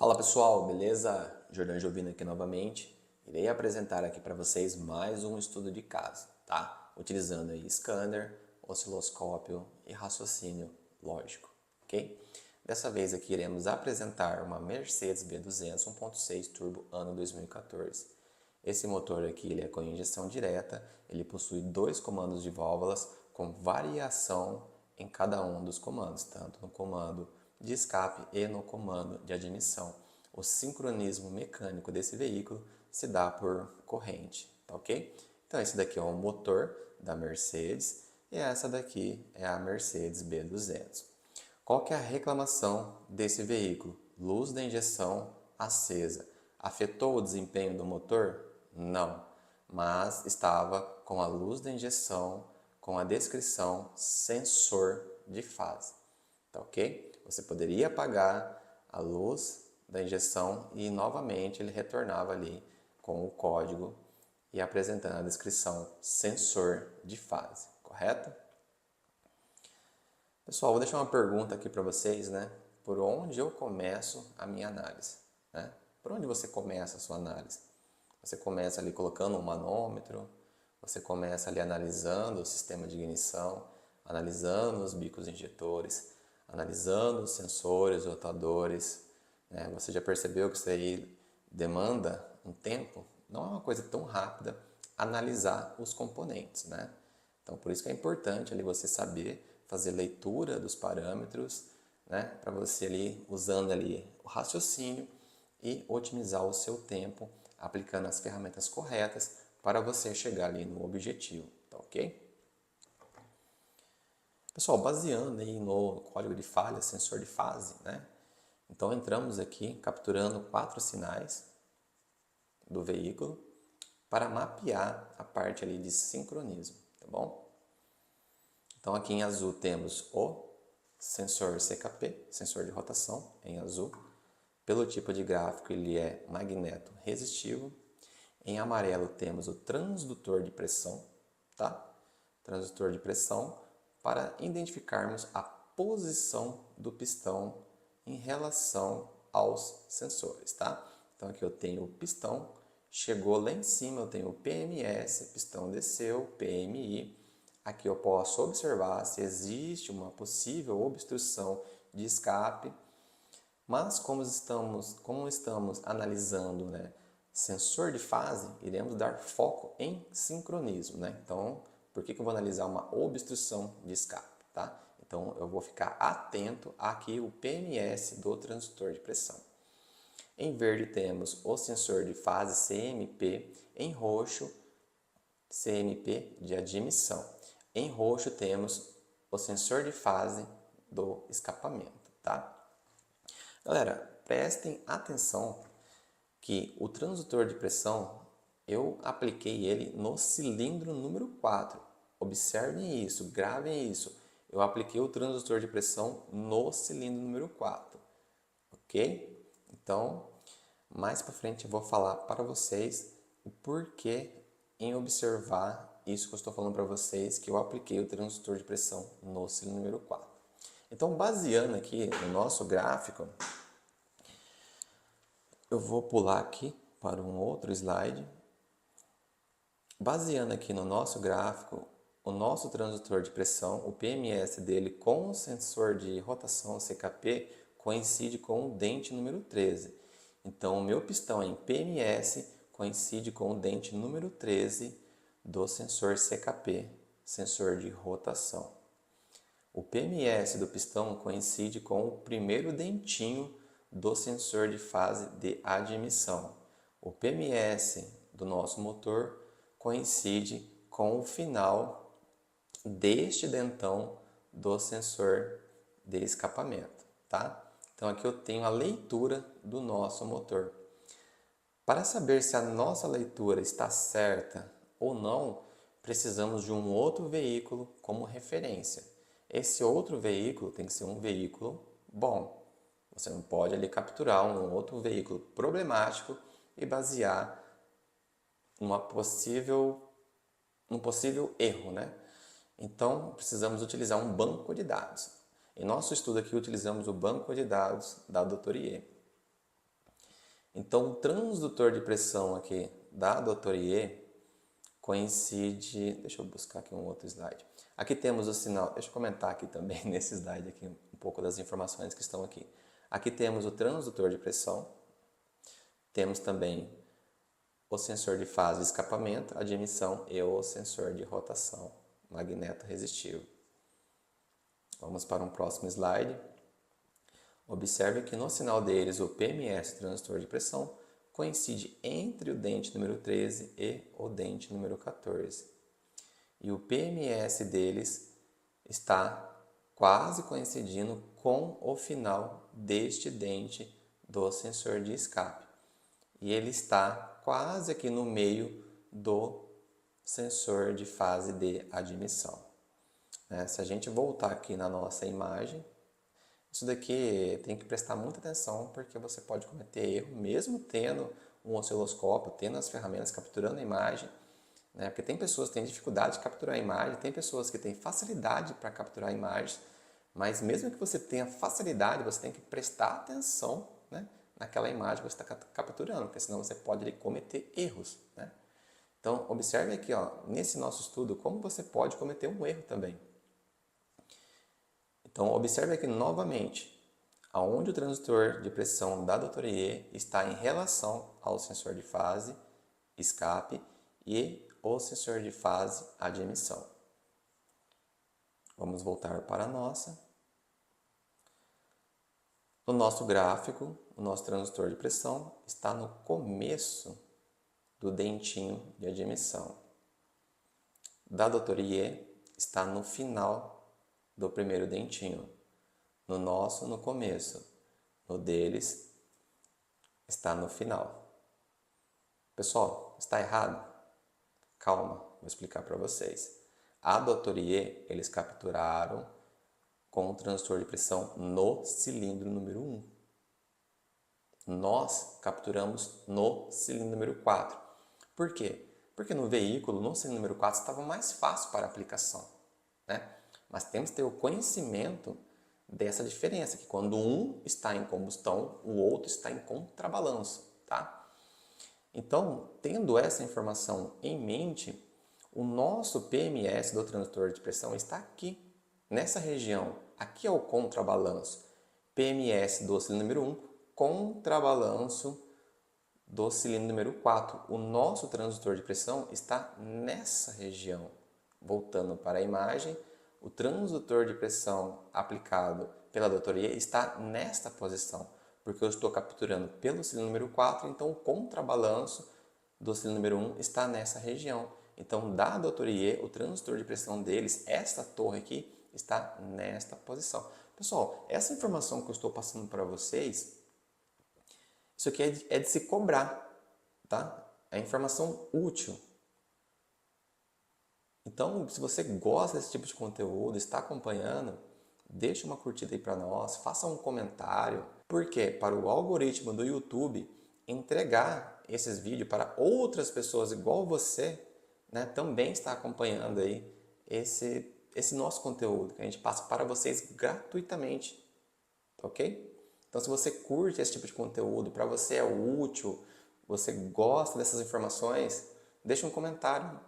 Fala pessoal, beleza? Jordan Jovino aqui novamente. Irei apresentar aqui para vocês mais um estudo de caso, tá? Utilizando aí scanner, osciloscópio e raciocínio lógico, ok? Dessa vez aqui iremos apresentar uma Mercedes B200 1.6 turbo ano 2014. Esse motor aqui ele é com injeção direta, ele possui dois comandos de válvulas com variação em cada um dos comandos, tanto no comando de escape e no comando de admissão. O sincronismo mecânico desse veículo se dá por corrente, tá ok? Então esse daqui é o motor da Mercedes e essa daqui é a Mercedes B200. Qual que é a reclamação desse veículo? Luz da injeção acesa. Afetou o desempenho do motor? Não, mas estava com a luz da injeção com a descrição sensor de fase, tá ok? Você poderia apagar a luz da injeção e novamente ele retornava ali com o código e apresentando a descrição sensor de fase, correto? Pessoal, vou deixar uma pergunta aqui para vocês, né? Por onde eu começo a minha análise, né? Por onde você começa a sua análise? Você começa ali colocando um manômetro, você começa ali analisando o sistema de ignição, analisando os bicos injetores, analisando os sensores, rotadores, né? Você já percebeu que isso aí demanda um tempo? Não é uma coisa tão rápida analisar os componentes, né? Então, por isso que é importante ali você saber fazer leitura dos parâmetros, né? Para você ali, usando ali o raciocínio e otimizar o seu tempo, aplicando as ferramentas corretas para você chegar ali no objetivo, tá ok? Pessoal, baseando aí no código de falha, sensor de fase, né? Então entramos aqui capturando 4 sinais do veículo para mapear a parte ali de sincronismo, tá bom? Então aqui em azul temos o sensor CKP, sensor de rotação em azul. Pelo tipo de gráfico ele é magneto resistivo. Em amarelo temos o transdutor de pressão, tá? Transdutor de pressão para identificarmos a posição do pistão em relação aos sensores, tá? Então aqui eu tenho o pistão, chegou lá em cima, eu tenho o PMS, pistão desceu, PMI. Aqui eu posso observar se existe uma possível obstrução de escape, mas como estamos analisando, né, sensor de fase, iremos dar foco em sincronismo, né? Então, por que eu vou analisar uma obstrução de escape, tá? Então, eu vou ficar atento aqui o PMS do transdutor de pressão. Em verde temos o sensor de fase CMP, em roxo CMP de admissão. Em roxo temos o sensor de fase do escapamento, tá? Galera, prestem atenção que o transdutor de pressão, eu apliquei ele no cilindro número 4. Observem isso, gravem isso. Eu apliquei o transdutor de pressão no cilindro número 4, ok? Então, mais para frente eu vou falar para vocês o porquê em observar isso que eu estou falando para vocês, que eu apliquei o transdutor de pressão no cilindro número 4. Então, baseando aqui no nosso gráfico, eu vou pular aqui para um outro slide. Baseando aqui no nosso gráfico, o nosso transdutor de pressão, o PMS dele com o sensor de rotação CKP coincide com o dente número 13. Então, o meu pistão em PMS coincide com o dente número 13 do sensor CKP, sensor de rotação. O PMS do pistão coincide com o primeiro dentinho do sensor de fase de admissão. O PMS do nosso motor coincide com o final deste dentão do sensor de escapamento, tá? Então aqui eu tenho a leitura do nosso motor. Para saber se a nossa leitura está certa ou não, precisamos de um outro veículo como referência. Esse outro veículo tem que ser um veículo bom. Você não pode ali capturar um outro veículo problemático e basear um possível erro, né? Então, precisamos utilizar um banco de dados. Em nosso estudo aqui, utilizamos o banco de dados da Doutor IE. Então, o transdutor de pressão aqui da Dr. IE coincide... Deixa eu buscar aqui um outro slide. Aqui temos o sinal... Deixa eu comentar aqui também nesse slide aqui um pouco das informações que estão aqui. Aqui temos o transdutor de pressão. Temos também o sensor de fase e escapamento, a de emissão e o sensor de rotação magneto-resistivo. Vamos para um próximo slide. Observe que no sinal deles o PMS, transdutor de pressão, coincide entre o dente número 13 e o dente número 14. E o PMS deles está quase coincidindo com o final deste dente do sensor de escape. E ele está quase aqui no meio do sensor de fase de admissão. Se a gente voltar aqui na nossa imagem, isso daqui tem que prestar muita atenção porque você pode cometer erro mesmo tendo um osciloscópio, tendo as ferramentas capturando a imagem, porque tem pessoas que têm dificuldade de capturar a imagem, tem pessoas que têm facilidade para capturar a imagem, mas mesmo que você tenha facilidade, você tem que prestar atenção, naquela imagem que você está capturando, porque senão você pode cometer erros. Então, observe aqui, nesse nosso estudo, como você pode cometer um erro também. Então, observe aqui novamente, aonde o transdutor de pressão da Dr. IE está em relação ao sensor de fase, escape e o sensor de fase, a de emissão. Vamos voltar para a nossa. No nosso gráfico, o nosso transdutor de pressão está no começo do dentinho de admissão. Da Dr. IE está no final do primeiro dentinho. No nosso, no começo. No deles, está no final. Pessoal, está errado? Calma, vou explicar para vocês. A Dr. IE, eles capturaram com o transdutor de pressão no cilindro número 1. Nós capturamos no cilindro número 4. Por quê? Porque no veículo, no cilindro número 4, estava mais fácil para a aplicação. Mas temos que ter o conhecimento dessa diferença, que quando um está em combustão, o outro está em contrabalanço. Então, tendo essa informação em mente, o nosso PMS do transdutor de pressão está aqui, nessa região. Aqui é o contrabalanço. PMS do cilindro número 1, contrabalanço do cilindro número 4. O nosso transdutor de pressão está nessa região. Voltando para a imagem, o transdutor de pressão aplicado pela Dr. IE está nesta posição, porque eu estou capturando pelo cilindro número 4, então o contrabalanço do cilindro número 1 está nessa região. Então, da Dr. IE, o transdutor de pressão deles, esta torre aqui, está nesta posição. Pessoal, essa informação que eu estou passando para vocês, isso aqui é de se cobrar, tá? É informação útil. Então, se você gosta desse tipo de conteúdo, está acompanhando, deixa uma curtida aí para nós, faça um comentário, porque para o algoritmo do YouTube entregar esses vídeos para outras pessoas igual você, também está acompanhando aí esse nosso conteúdo que a gente passa para vocês gratuitamente, ok? Então, se você curte esse tipo de conteúdo, para você é útil, você gosta dessas informações, deixa um comentário.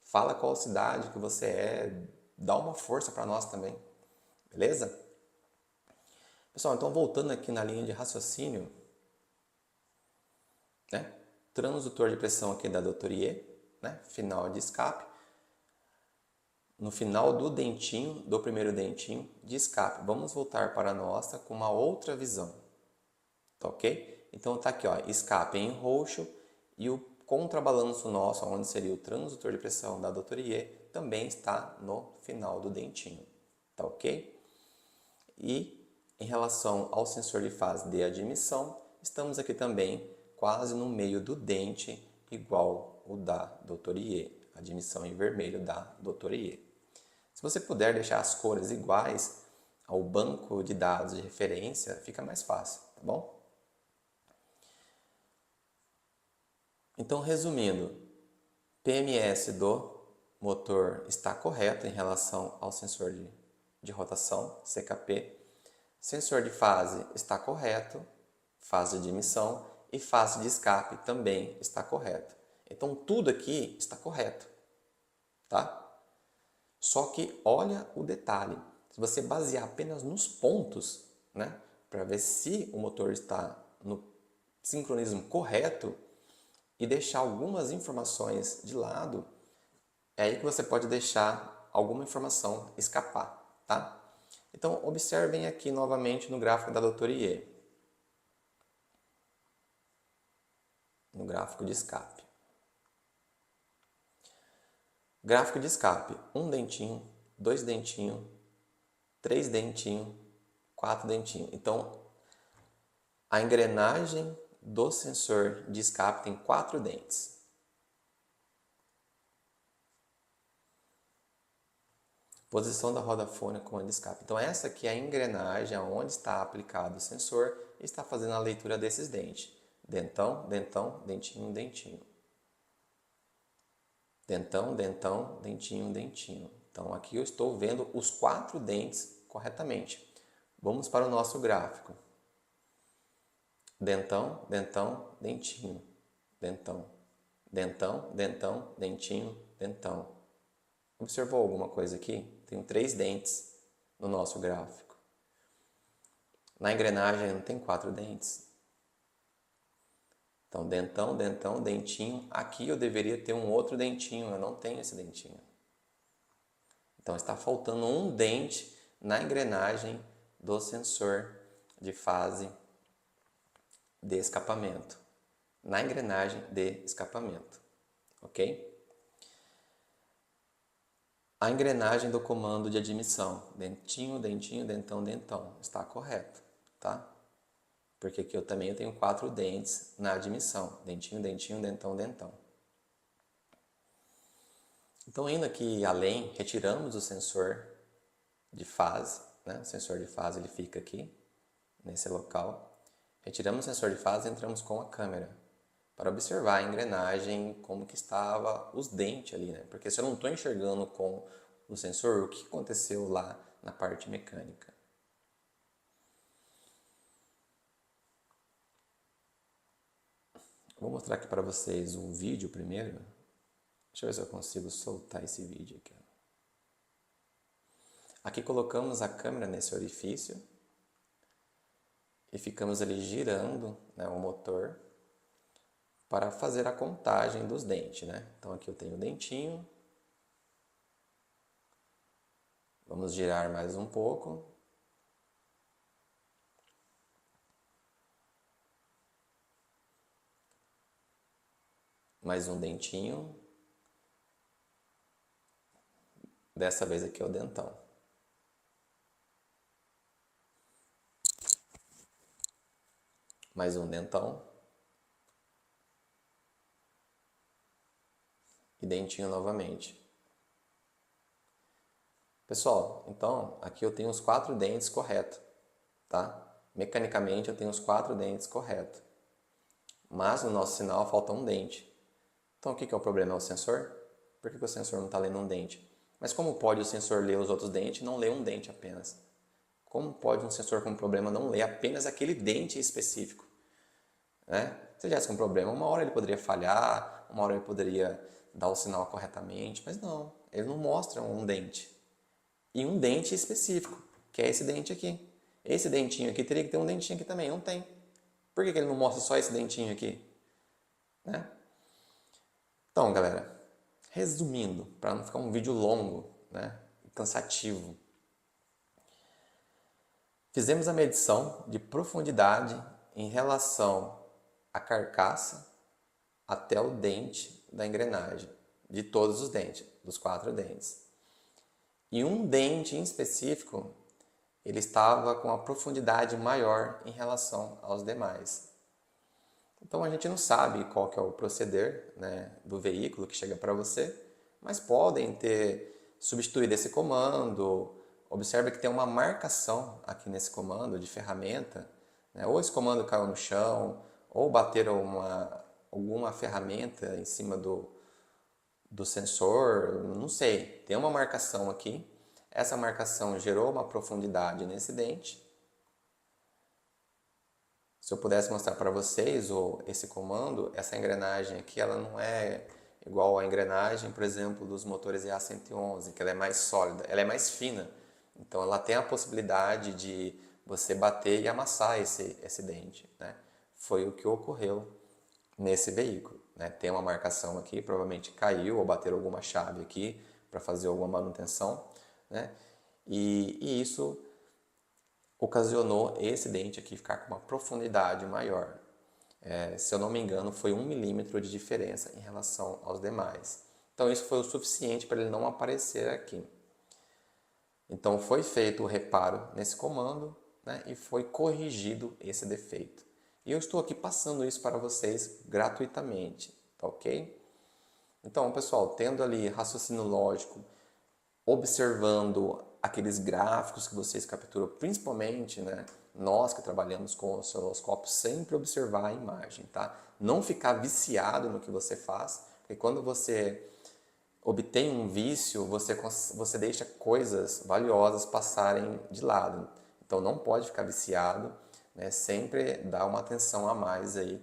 Fala qual cidade que você é, dá uma força para nós também, beleza? Pessoal, então voltando aqui na linha de raciocínio, transdutor de pressão aqui da Dr. IE, final de escape, no final do dentinho, do primeiro dentinho de escape. Vamos voltar para a nossa com uma outra visão, tá ok? Então tá aqui, escape em roxo e o contrabalanço nosso, onde seria o transdutor de pressão da Dr. IE, também está no final do dentinho, tá ok? E em relação ao sensor de fase de admissão, estamos aqui também quase no meio do dente, igual o da Dr. IE, admissão em vermelho da Dr. IE. Se você puder deixar as cores iguais ao banco de dados de referência, fica mais fácil, tá bom? Então, resumindo, PMS do motor está correto em relação ao sensor de rotação, CKP. Sensor de fase está correto, fase de emissão. e face de escape também está correta. Então tudo aqui está correto, tá? Só que olha o detalhe, se você basear apenas nos pontos, né, para ver se o motor está no sincronismo correto e deixar algumas informações de lado, é aí que você pode deixar alguma informação escapar, tá? Então, observem aqui novamente no gráfico da Dr. IE, no gráfico de escape. Gráfico de escape, 1 dentinho, 2 dentinhos, 3 dentinhos, 4 dentinhos. Então, a engrenagem do sensor de escape tem 4 dentes. Posição da roda fônica com a de escape. Então, essa aqui é a engrenagem onde está aplicado o sensor e está fazendo a leitura desses dentes. Dentão, dentão, dentinho, dentinho. Dentão, dentão, dentinho, dentinho. Então, aqui eu estou vendo os 4 dentes corretamente. Vamos para o nosso gráfico. Dentão, dentão, dentinho, dentão. Dentão, dentão, dentinho, dentão. Observou alguma coisa aqui? Tenho 3 dentes no nosso gráfico. Na engrenagem não tem 4 dentes. Então, dentão, dentão, dentinho. Aqui eu deveria ter um outro dentinho, eu não tenho esse dentinho. Então, está faltando um dente na engrenagem do sensor de fase de escapamento. Na engrenagem de escapamento, ok? A engrenagem do comando de admissão, dentinho, dentinho, dentão, dentão, está correto, tá? Porque aqui eu também tenho 4 dentes na admissão, dentinho, dentinho, dentão, dentão. Então, indo aqui além, retiramos o sensor de fase, né? O sensor de fase ele fica aqui, nesse local. Retiramos o sensor de fase e entramos com a câmera para observar a engrenagem, como que estava os dentes ali, né? Porque se eu não estou enxergando com o sensor, o que aconteceu lá na parte mecânica? Vou mostrar aqui para vocês um vídeo primeiro. Deixa eu ver se eu consigo soltar esse vídeo aqui. Aqui colocamos a câmera nesse orifício e ficamos ali girando, né, o motor para fazer a contagem dos dentes, né? Então aqui eu tenho o dentinho. Vamos girar mais um pouco. Mais um dentinho. Dessa vez aqui é o dentão. Mais um dentão. E dentinho novamente. Pessoal, então aqui eu tenho os 4 dentes corretos, tá? Mecanicamente eu tenho os 4 dentes corretos. Mas no nosso sinal falta um dente. Então o que é o problema? É o sensor? Por que o sensor não está lendo um dente? Mas como pode o sensor ler os outros dentes e não ler um dente apenas? Como pode um sensor com problema não ler apenas aquele dente específico? Né? Se ele tivesse com problema, uma hora ele poderia falhar, uma hora ele poderia dar o sinal corretamente, mas não, ele não mostra um dente. E um dente específico, que é esse dente aqui. Esse dentinho aqui teria que ter um dentinho aqui também, não tem. Por que ele não mostra só esse dentinho aqui? Né? Então, galera, resumindo, para não ficar um vídeo longo, né, cansativo, fizemos a medição de profundidade em relação à carcaça até o dente da engrenagem, de todos os dentes, dos 4 dentes. E um dente em específico, ele estava com a profundidade maior em relação aos demais. Então a gente não sabe qual que é o proceder, né, do veículo que chega para você, mas podem ter substituído esse comando. Observe que tem uma marcação aqui nesse comando de ferramenta, né, ou esse comando caiu no chão, ou bateram alguma ferramenta em cima do sensor, não sei, tem uma marcação aqui. Essa marcação gerou uma profundidade nesse dente. Se eu pudesse mostrar para vocês esse comando, essa engrenagem aqui, ela não é igual à engrenagem, por exemplo, dos motores EA111, que ela é mais sólida, ela é mais fina. Então ela tem a possibilidade de você bater e amassar esse dente, né? Foi o que ocorreu nesse veículo, né? Tem uma marcação aqui, provavelmente caiu ou bateram alguma chave aqui para fazer alguma manutenção, né? E isso ocasionou esse dente aqui ficar com uma profundidade maior. Se eu não me engano, foi 1 milímetro de diferença em relação aos demais. Então isso foi o suficiente para ele não aparecer aqui. Então foi feito o reparo nesse comando, né, e foi corrigido esse defeito. E eu estou aqui passando isso para vocês gratuitamente, tá ok? Então, pessoal, tendo ali raciocínio lógico, observando aqueles gráficos que vocês capturam, principalmente, né, nós que trabalhamos com o osciloscópio, sempre observar a imagem, tá? Não ficar viciado no que você faz, porque quando você obtém um vício, você deixa coisas valiosas passarem de lado. Então não pode ficar viciado, né? Sempre dá uma atenção a mais aí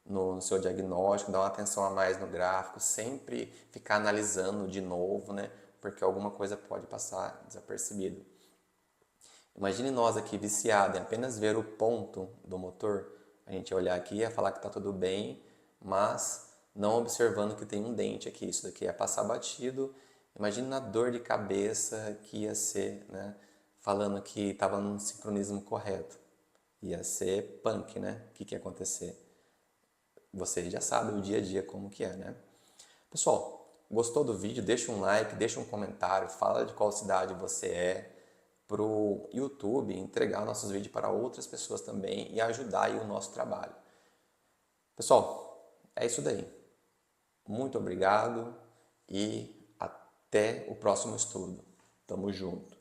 no seu diagnóstico, dá uma atenção a mais no gráfico, sempre ficar analisando de novo, né? Porque alguma coisa pode passar desapercebido. Imagine nós aqui viciados em apenas ver o ponto do motor, a gente olhar aqui e ia falar que está tudo bem, mas não observando que tem um dente aqui, isso daqui ia passar batido. Imagine a dor de cabeça que ia ser, né? Falando que estava num sincronismo correto. Ia ser punk, né? O que ia acontecer? Você já sabe o dia a dia como que é, né? Pessoal, gostou do vídeo? Deixa um like, deixa um comentário, fala de qual cidade você é, para o YouTube entregar nossos vídeos para outras pessoas também e ajudar aí o nosso trabalho. Pessoal, é isso daí. Muito obrigado e até o próximo estudo. Tamo junto.